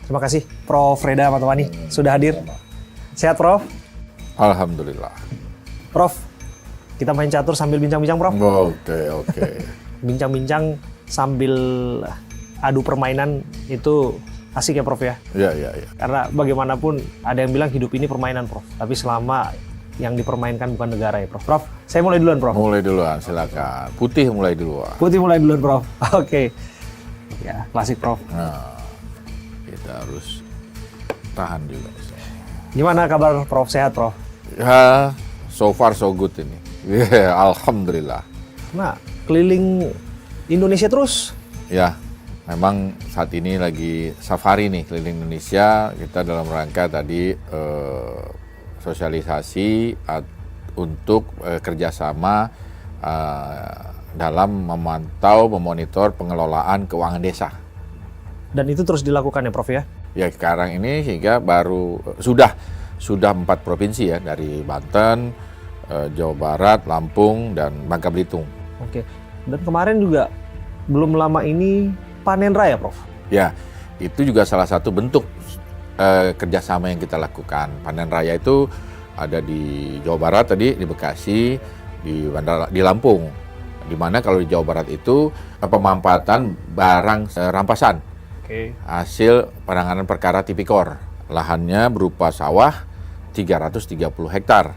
Terima kasih Prof. Reda Mantowani sudah hadir. Sehat Prof? Alhamdulillah. Prof, kita main catur sambil bincang-bincang Prof. Oke. Bincang-bincang sambil adu permainan itu asik ya Prof ya? Iya. Karena bagaimanapun ada yang bilang hidup ini permainan Prof. Tapi selama yang dipermainkan bukan negara ya Prof. Prof, saya mulai duluan Prof. Mulai duluan, silakan. Putih mulai duluan. Putih mulai duluan Prof. Oke. Ya, klasik Prof. Nah, kita harus tahan juga. Gimana kabar Prof? Sehat Prof? Ya, so far so good ini. Yeah, alhamdulillah. Nah, keliling Indonesia terus. Ya, memang saat ini lagi safari nih keliling Indonesia. Kita dalam rangka tadi sosialisasi untuk kerjasama dalam memantau, memonitor pengelolaan keuangan desa. Dan itu terus dilakukan ya Prof ya? Ya sekarang ini sehingga baru sudah 4 provinsi ya, dari Banten, Jawa Barat, Lampung, dan Bangka Belitung. Oke. Dan kemarin juga belum lama ini panen raya Prof? Ya, itu juga salah satu bentuk kerjasama yang kita lakukan. Panen raya itu ada di Jawa Barat tadi, di Bekasi, di Lampung. Di mana kalau di Jawa Barat itu pemanfaatan barang rampasan. Hasil penanganan perkara tipikor. Lahannya berupa sawah 330 hektar.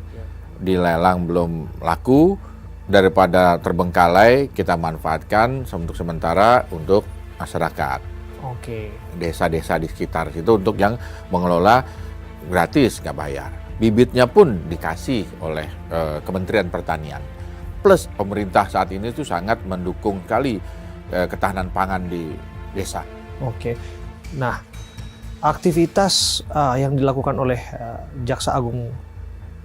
Dilelang belum laku, daripada terbengkalai kita manfaatkan untuk sementara untuk masyarakat. Oke. Desa-desa di sekitar situ untuk yang mengelola gratis, nggak bayar. Bibitnya pun dikasih oleh Kementerian Pertanian. Plus pemerintah saat ini tuh sangat mendukung sekali ketahanan pangan di desa. Oke. Nah, aktivitas yang dilakukan oleh Jaksa Agung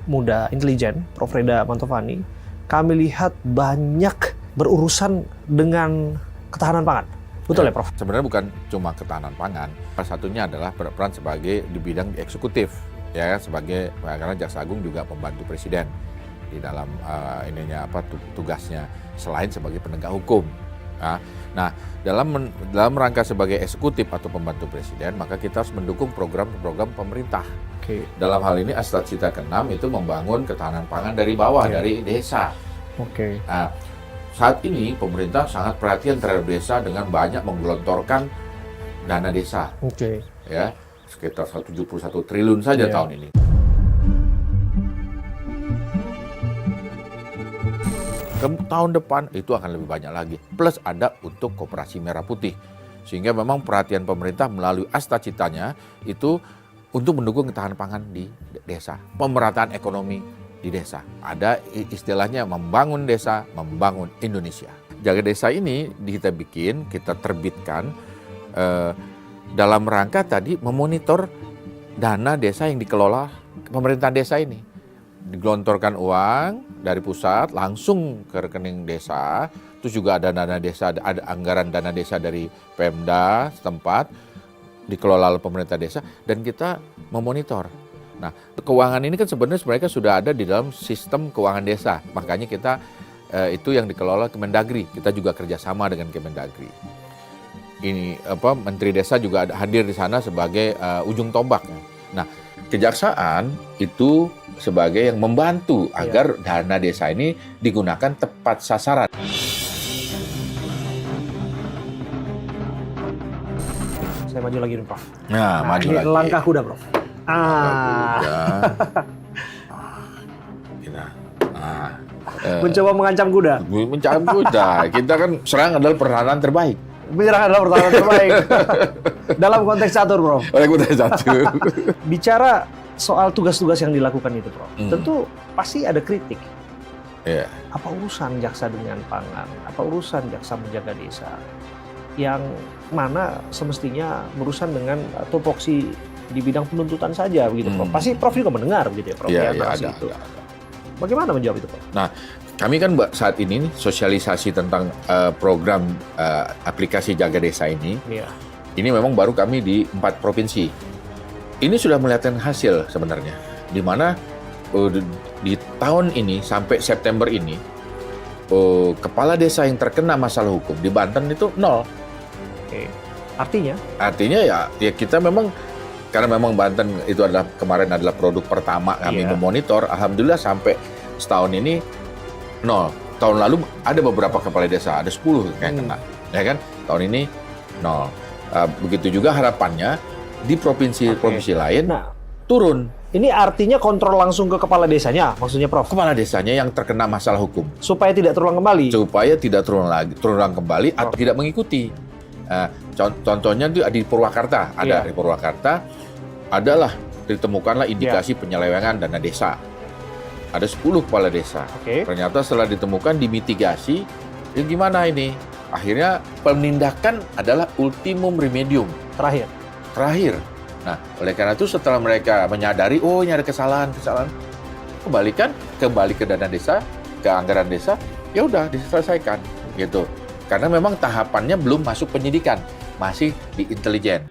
Muda Intelijen, Prof. Reda Mantowani, kami lihat banyak berurusan dengan ketahanan pangan. Betul ya Prof? Sebenarnya bukan cuma ketahanan pangan. Salah satunya adalah berperan sebagai di bidang eksekutif, ya, sebagai karena Jaksa Agung juga pembantu presiden di dalam tugasnya selain sebagai penegak hukum. Nah, dalam rangka sebagai eksekutif atau pembantu presiden, maka kita harus mendukung program-program pemerintah. Oke. Dalam hal ini Astracita ke-6 itu membangun ketahanan pangan dari bawah, dari desa. Oke. Nah, saat ini pemerintah sangat perhatian terhadap desa dengan banyak menggelontorkan dana desa. Oke. Ya, sekitar 171 triliun saja tahun ini. Tahun depan itu akan lebih banyak lagi. Plus ada untuk Koperasi Merah Putih. Sehingga memang perhatian pemerintah melalui Astracitanya itu untuk mendukung ketahanan pangan di desa. Pemerataan ekonomi di desa. Ada istilahnya membangun desa, membangun Indonesia. Jaga Desa ini kita terbitkan dalam rangka tadi memonitor dana desa yang dikelola pemerintahan desa ini. Digelontorkan uang dari pusat langsung ke rekening desa, terus juga ada dana desa, ada anggaran dana desa dari Pemda setempat dikelola oleh pemerintah desa, dan kita memonitor. Nah, keuangan ini kan sebenarnya mereka sudah ada di dalam sistem keuangan desa, makanya kita itu yang dikelola Kemendagri. Kita juga kerjasama dengan Kemendagri. Ini Menteri Desa juga hadir di sana sebagai ujung tombak. Nah, Kejaksaan itu sebagai yang membantu agar dana desa ini digunakan tepat sasaran. Saya maju lagi nih Prof. Nah, maju ini lagi. langkah kuda Prof. Mencoba mengancam kuda. Mengancam kuda. Kita kan serang adalah pertahanan terbaik. Menyerang adalah pertahanan terbaik. Dalam konteks catur Prof. Oleh kuda catur. Bicara soal tugas-tugas yang dilakukan itu Prof, tentu pasti ada kritik. Yeah. Apa urusan jaksa dengan pangan? Apa urusan jaksa menjaga desa? Yang mana semestinya berurusan dengan tupoksi di bidang penuntutan saja begitu Prof. Pasti Prof juga mendengar gitu ya Prof. Iya, ada. Bagaimana menjawab itu Prof? Nah, kami kan saat ini sosialisasi tentang program aplikasi Jaga Desa ini. Iya. Ini memang baru kami di 4 provinsi. Ini sudah melihatkan hasil sebenarnya. Di mana di tahun ini sampai September ini kepala desa yang terkena masalah hukum di Banten itu 0. Oke. Artinya ya kita memang, karena memang Banten itu kemarin adalah produk pertama kami memonitor, alhamdulillah sampai setahun ini 0. Tahun lalu ada beberapa kepala desa, ada 10 yang kena, ya kan? Tahun ini 0. Begitu juga harapannya di provinsi-provinsi lain turun. Ini artinya kontrol langsung ke kepala desanya, maksudnya Prof? Kepala desanya yang terkena masalah hukum. Supaya tidak terulang kembali? Supaya tidak terulang kembali atau tidak mengikuti. Contohnya di Purwakarta, ada di Purwakarta, adalah ditemukanlah indikasi penyelewengan dana desa. Ada 10 kepala desa. Ternyata setelah ditemukan, dimitigasi, ya gimana ini? Akhirnya penindakan adalah ultimum remedium. Terakhir. Nah, oleh karena itu setelah mereka menyadari, oh ini ada kesalahan, kembali ke dana desa, ke anggaran desa, ya udah diselesaikan, gitu. Karena memang tahapannya belum masuk penyidikan, masih di intelijen.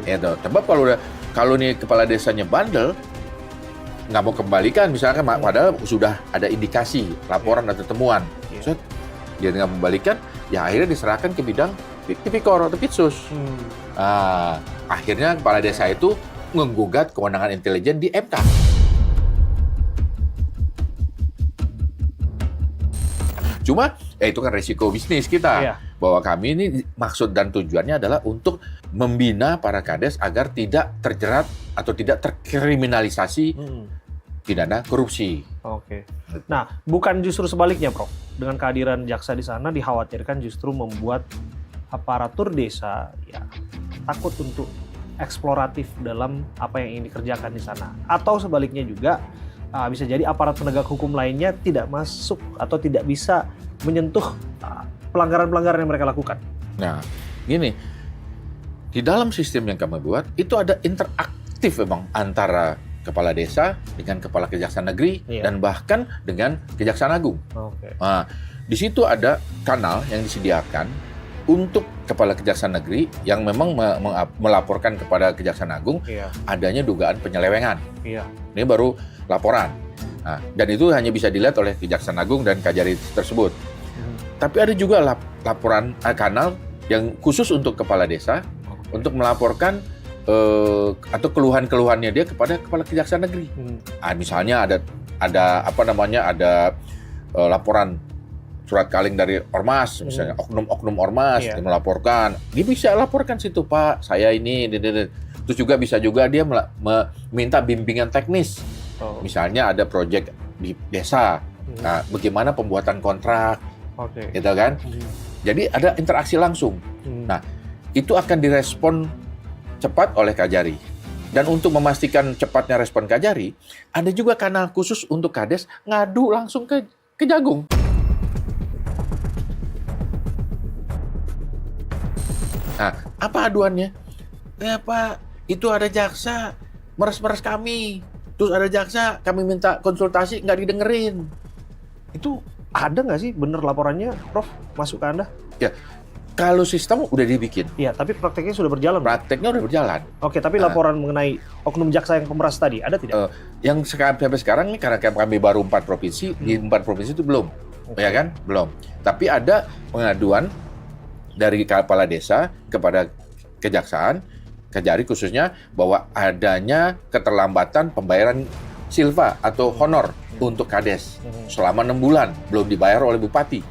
Gitu. Sebab kalau nih kepala desanya bandel, nggak mau kembalikan, misalkan padahal sudah ada indikasi, laporan atau temuan, dia nggak membalikan, ya akhirnya diserahkan ke bidang tipikor atau pitsus. Akhirnya kepala desa itu menggugat kewenangan intelijen di MK. Cuma itu kan resiko bisnis kita, bahwa kami ini maksud dan tujuannya adalah untuk membina para kades agar tidak terjerat atau tidak terkriminalisasi pidana korupsi. Nah, bukan justru sebaliknya, Prof. Dengan kehadiran jaksa di sana dikhawatirkan justru membuat aparatur desa takut untuk eksploratif dalam apa yang ingin dikerjakan di sana. Atau sebaliknya juga bisa jadi aparat penegak hukum lainnya tidak masuk atau tidak bisa menyentuh pelanggaran-pelanggaran yang mereka lakukan. Nah, gini, di dalam sistem yang kami buat itu ada interaktif memang antara kepala desa dengan kepala kejaksaan negeri dan bahkan dengan kejaksaan agung. Nah, di situ ada kanal yang disediakan untuk kepala kejaksaan negeri yang memang melaporkan kepada kejaksaan agung adanya dugaan penyelewengan. Ini baru laporan. Nah, dan itu hanya bisa dilihat oleh kejaksaan agung dan kajari tersebut. Tapi ada juga laporan kanal yang khusus untuk kepala desa untuk melaporkan atau keluhan-keluhannya dia kepada kepala kejaksaan negeri. Misalnya ada laporan surat kaleng dari ormas, misalnya oknum-oknum ormas yang melaporkan, dia bisa laporkan situ, Pak, saya ini. Terus juga bisa juga dia meminta bimbingan teknis. Misalnya ada proyek di desa, bagaimana pembuatan kontrak, gitu kan? Jadi ada interaksi langsung. Nah, itu akan direspon cepat oleh Kajari. Dan untuk memastikan cepatnya respon Kajari, ada juga kanal khusus untuk kades ngadu langsung ke Jagung. Nah, apa aduannya? Ya Pak, itu ada jaksa meres-meres kami. Terus ada jaksa, kami minta konsultasi, nggak didengerin. Itu ada nggak sih bener laporannya, Prof? Masuk ke Anda? Ya, kalau sistem udah dibikin. Iya, tapi prakteknya sudah berjalan. Prakteknya udah berjalan. Oke, tapi laporan mengenai oknum jaksa yang pemeras tadi, ada tidak? Yang sampai sekarang ini karena kami baru 4 provinsi, di 4 provinsi itu belum. Ya kan? Belum. Tapi ada pengaduan dari kepala desa kepada kejaksaan, Kajari khususnya, bahwa adanya keterlambatan pembayaran silva atau honor untuk kades selama 6 bulan belum dibayar oleh bupati.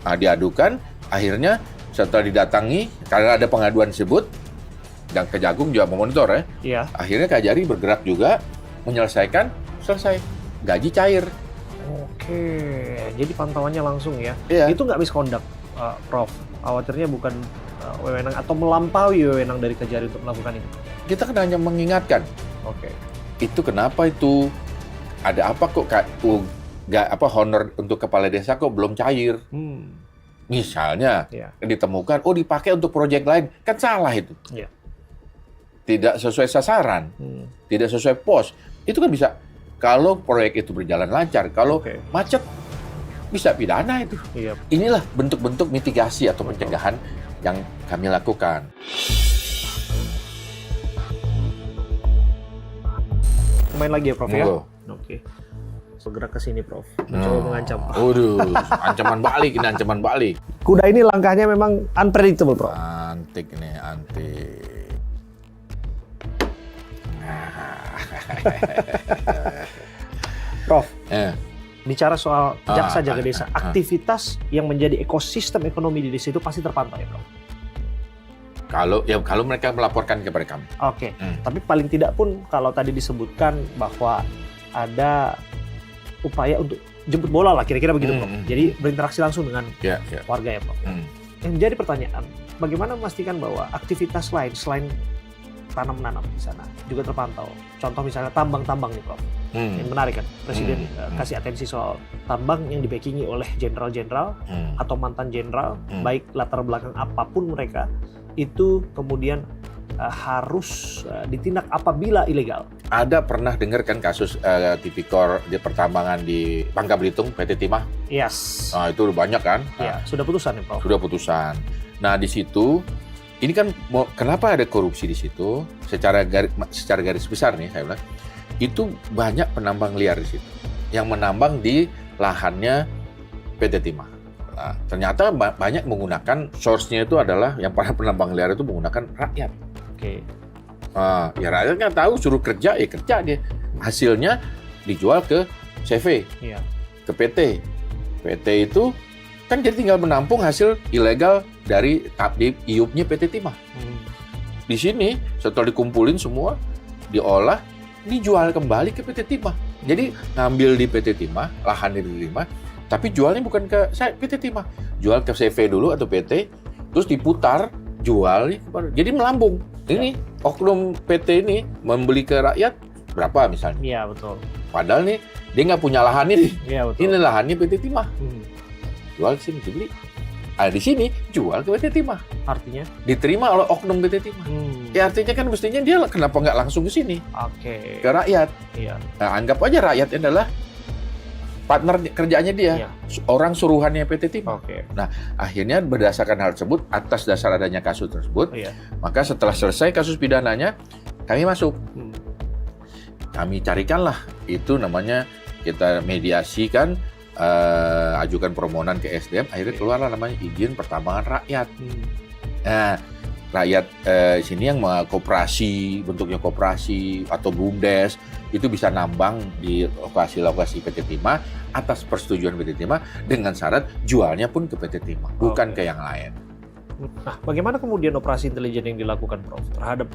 Nah, diadukan, akhirnya setelah didatangi karena ada pengaduan tersebut dan Kejagung juga memonitor akhirnya Kajari bergerak juga menyelesaikan, selesai, gaji cair. Jadi pantauannya langsung ya. Itu nggak misconduct, Prof. Khawatirnya bukan wewenang atau melampaui wewenang dari Kajari untuk melakukan itu. Kita kan hanya mengingatkan. Itu kenapa itu ada apa kok honor untuk kepala desa kok belum cair? Misalnya ditemukan, dipakai untuk proyek lain, kan salah itu. Tidak sesuai sasaran, tidak sesuai pos. Itu kan bisa, kalau proyek itu berjalan lancar, kalau macet bisa pidana itu. Inilah bentuk-bentuk mitigasi atau pencegahan yang kami lakukan. Main lagi ya, Prof ya? Bergerak ke sini, Prof. Mencoba mengancam. Waduh, ancaman balik, ini ancaman balik. Kuda ini langkahnya memang unpredictable, Prof. Antik nih, antik. Prof, Eh, bicara soal jaksa jaga ah, desa, aktivitas yang menjadi ekosistem ekonomi di desa itu pasti terpantau ya, Prof? kalau mereka melaporkan kepada kami. Oke, tapi paling tidak pun kalau tadi disebutkan bahwa ada upaya untuk jemput bola lah, kira-kira begitu, Prof. Jadi berinteraksi langsung dengan Ya. warga ya, Prof. Yang menjadi pertanyaan, bagaimana memastikan bahwa aktivitas lain selain tanam-nanam di sana juga terpantau? Contoh misalnya tambang-tambang nih, Prof. Yang menarik kan, Presiden kasih atensi soal tambang yang dibackingi oleh jenderal-jenderal atau mantan jenderal, baik latar belakang apapun mereka, itu kemudian harus ditindak apabila ilegal. Ada pernah dengar kan kasus tipikor di pertambangan di Bangka Belitung, PT Timah? Yes. Nah, itu banyak kan? Ya, sudah putusan ya, Prof. Sudah putusan. Nah, di situ ini kan kenapa ada korupsi di situ? Secara garis besar nih saya bilang, itu banyak penambang liar di situ yang menambang di lahannya PT Timah. Nah, ternyata banyak menggunakan source-nya itu adalah yang para penambang liar itu menggunakan rakyat. Oke. Nah, ya rakyat nggak tahu, suruh kerja ya kerja dia. Hasilnya dijual ke CV, Iya. ke PT. PT itu kan jadi tinggal menampung hasil ilegal dari iupnya PT Timah. Di sini setelah dikumpulin semua, diolah, dijual kembali ke PT Timah. Jadi ngambil di PT Timah, lahan di PT Timah, tapi jualnya bukan ke PT Timah, jual ke CV dulu atau PT, terus diputar, jual nih. Jadi melambung. Ini oknum PT ini membeli ke rakyat berapa misalnya? Iya, betul. Padahal nih dia nggak punya lahan ini. Iya, betul. Ini lahannya PT Timah. Jual ke sini dibeli. Di sini jual ke PT Timah. Artinya? Diterima oleh oknum PT Timah. Ya artinya kan mestinya dia kenapa nggak langsung ke sini? Oke. Ke rakyat. Iya. Nah, anggap aja rakyat adalah partner kerjanya dia, Iya. orang suruhannya PT Timah. Oke. Akhirnya berdasarkan hal tersebut, atas dasar adanya kasus tersebut, Iya. maka setelah selesai kasus pidananya, kami masuk. Hmm. Kami carikanlah, itu namanya kita mediasikan, ajukan permohonan ke SDM, akhirnya keluarlah namanya izin pertambangan rakyat. Nah, rakyat sini yang koperasi, bentuknya koperasi atau BUMDes, itu bisa nambang di lokasi-lokasi PT Timah atas persetujuan PT Timah dengan syarat jualnya pun ke PT Timah, bukan ke yang lain. Nah, bagaimana kemudian operasi intelijen yang dilakukan, Prof, terhadap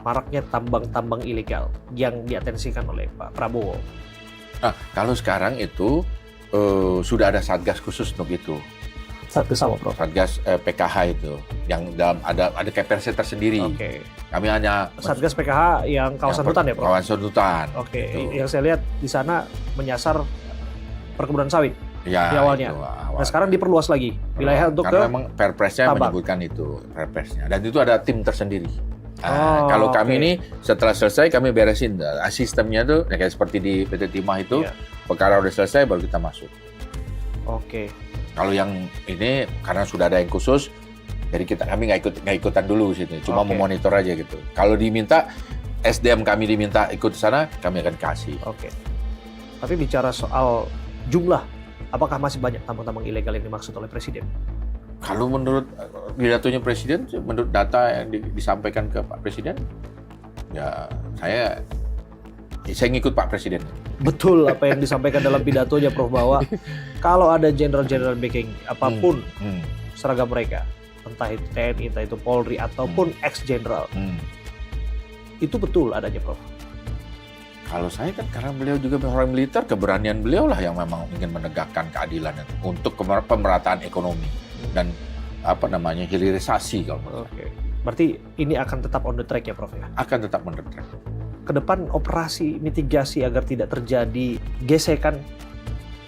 maraknya tambang-tambang ilegal yang diatensikan oleh Pak Prabowo? Nah, kalau sekarang itu sudah ada satgas khusus untuk itu. Satgas apa, Prof? Satgas PKH itu, yang dalam ada KPRC tersendiri. Oke. Kami hanya Satgas PKH yang kawasan hutan ya, Prof? Kawasan hutan. Oke. Itu. Yang saya lihat di sana menyasar perkebunan sawit Ya, di awalnya. Nah, sekarang diperluas lagi wilayah untuk karena ke memang Perpresnya tambang. menyebutkan itu, Perpresnya. Dan itu ada tim tersendiri. Oh, kalau kami oke. ini setelah selesai kami beresin sistemnya tuh kayak seperti di PT Timah itu, Iya. perkara udah selesai baru kita masuk. Oke. Kalau yang ini karena sudah ada yang khusus, jadi kami nggak ikutan dulu situ, cuma Oke. memonitor aja gitu. Kalau diminta SDM kami diminta ikut sana, kami akan kasih. Oke. Tapi bicara soal jumlah, apakah masih banyak tambang-tambang ilegal yang dimaksud oleh Presiden? Kalau menurut pidatonya Presiden, menurut data yang disampaikan ke Pak Presiden, ya saya ngikut Pak Presiden. Betul apa yang disampaikan dalam pidatonya, Prof, bahwa kalau ada jenderal-jenderal backing apapun seragam mereka, entah itu TNI, entah itu Polri, ataupun ex-jenderal, itu betul adanya, Prof? Kalau saya kan karena beliau juga orang militer, keberanian beliau lah yang memang ingin menegakkan keadilan itu untuk pemerataan ekonomi dan hilirisasi kalau menurut saya. Oke. Berarti ini akan tetap on the track ya, Prof, ya? Akan tetap mendetrek. Ke depan operasi mitigasi agar tidak terjadi gesekan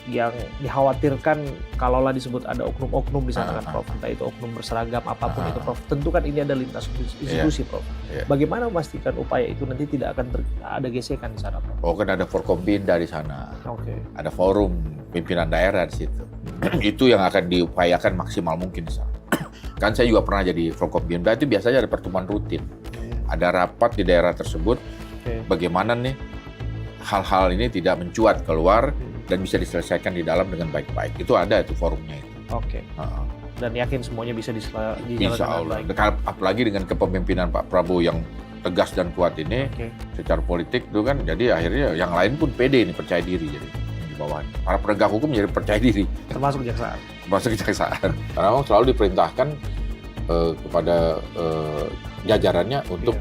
yang dikhawatirkan kalaulah disebut ada oknum-oknum di sana kan, Prof. Entah itu oknum berseragam apapun itu, Prof. Tentu kan ini ada lintas institusi, Prof. Iya. Bagaimana memastikan upaya itu nanti tidak akan ada gesekan di sana, Prof? Oh, kan ada Forkompinda di sana. Oke. Ada forum pimpinan daerah di situ. Itu yang akan diupayakan maksimal mungkin di sana. Kan saya juga pernah jadi Forkompinda, itu biasanya ada pertemuan rutin. Ada rapat di daerah tersebut. Oke. Bagaimana nih hal-hal ini tidak mencuat keluar dan bisa diselesaikan di dalam dengan baik-baik. Itu ada itu forumnya itu. Oke. Dan yakin semuanya bisa dijalankan Insya dengan Allah. baik. Apalagi dengan kepemimpinan Pak Prabowo yang tegas dan kuat ini secara politik itu kan, jadi akhirnya yang lain pun pede ini, percaya diri jadi di bawah. Para penegak hukum jadi percaya diri. Termasuk kejaksaan. Termasuk kejaksaan. Karena memang selalu diperintahkan kepada jajarannya untuk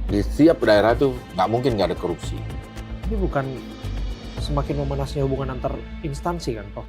di setiap daerah itu nggak mungkin nggak ada korupsi. Ini bukan semakin memanasnya hubungan antar instansi kan, Prof?